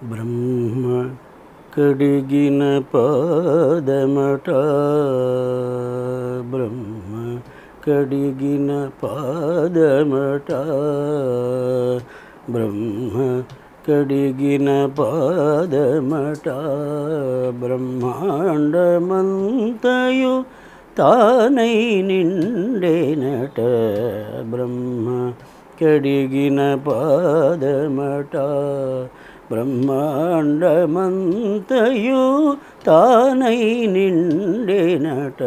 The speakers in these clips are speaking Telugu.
బ్రహ్మ కడిగిన పాదమట, బ్రహ్మ కడిగిన పాదమట, బ్రహ్మ కడిగిన పాదమట, బ్రహ్మాండమంతయు తానై నిండేనట, బ్రహ్మ కడిగిన పాదమట, బ్రహ్మాండమంతయు తానై నిండేనట,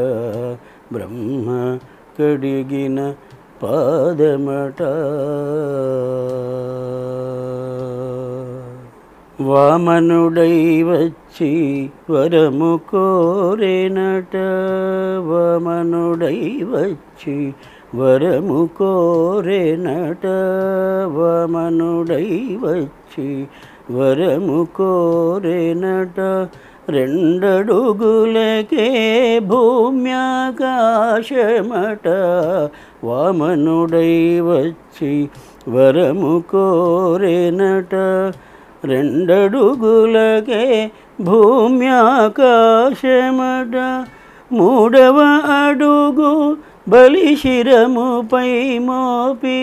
బ్రహ్మ కడిగిన పాదమట. వామనుడై వచ్చి వరము కోరేనట, వామనుడై వచ్చి వరము కోరేనట, వామనుడై వచ్చి వరము కోరేనట, రెండడుగులకే భూమ్యాకాశమట, వామనుడై వచ్చి వరము కోరేనట, రెండడుగులకే భూమ్యాకాశమట, మూడవ అడుగు బలిశిరముపై మోపి,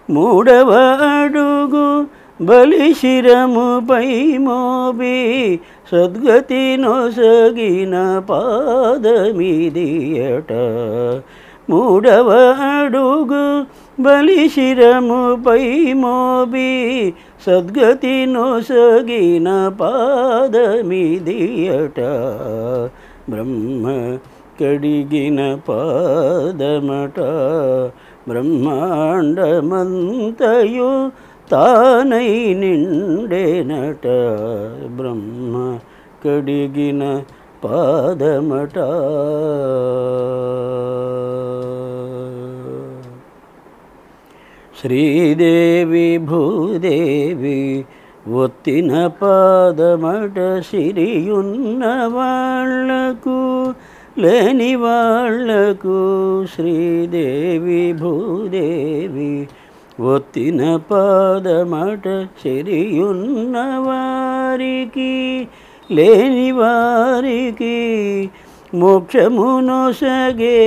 మూడవ అడుగు బలిశిరముపై మోపి, సద్గతి నొసగిన పాదమిదియట, మూడవ అడుగు బలిశిరముపై మోపి, సద్గతి నొసగిన పాదమిదియట, బ్రహ్మ కడిగిన పాదమట, బ్రహ్మాండమంతయు తానై నిండేనట, బ్రహ్మ కడిగిన పాదమట. శ్రీదేవి భూదేవి ఒత్తిన పాదమట, సిరియున్న వాళ్లకు లేని వాళ్లకు, శ్రీదేవి భూదేవి ఒత్తిన పాదమట, సిరియున్న వారికి లేని వారికి, మోక్షమునొసగే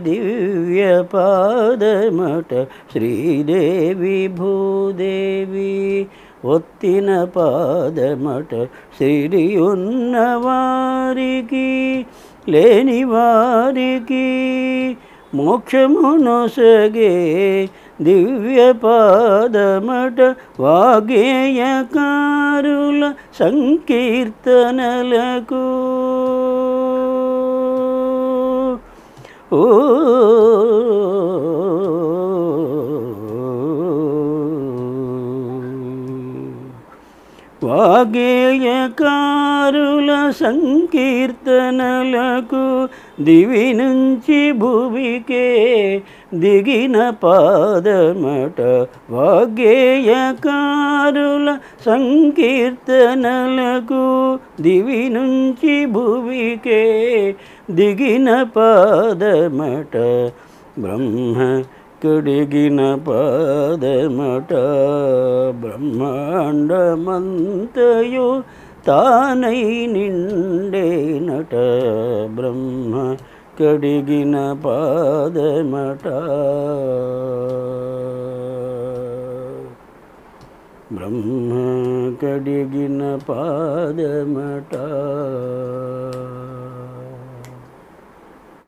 దివ్య పాదమట, శ్రీదేవి భూదేవి ఒత్తిన పాదమట, సిరియున్న వారికి లేని వారికి, మోక్షమునొసగే దివ్య పాదమట, వాగ్గేయకారుల సంకీర్తనలకు, ఓ వాగ్గేయకారుల సంకీర్తనలకు, దివి నుంచి భువికే దిగిన పాదమట, వాగ్గేయకారుల సంకీర్తనలకు, దివి నుంచి భువికే దిగిన పాదమట, బ్రహ్మ కడిగిన పాదమట, బ్రహ్మాండమంతయు తానై నిండేనట, బ్రహ్మ కడిగిన పాదమట, బ్రహ్మ కడిగిన పాదమట.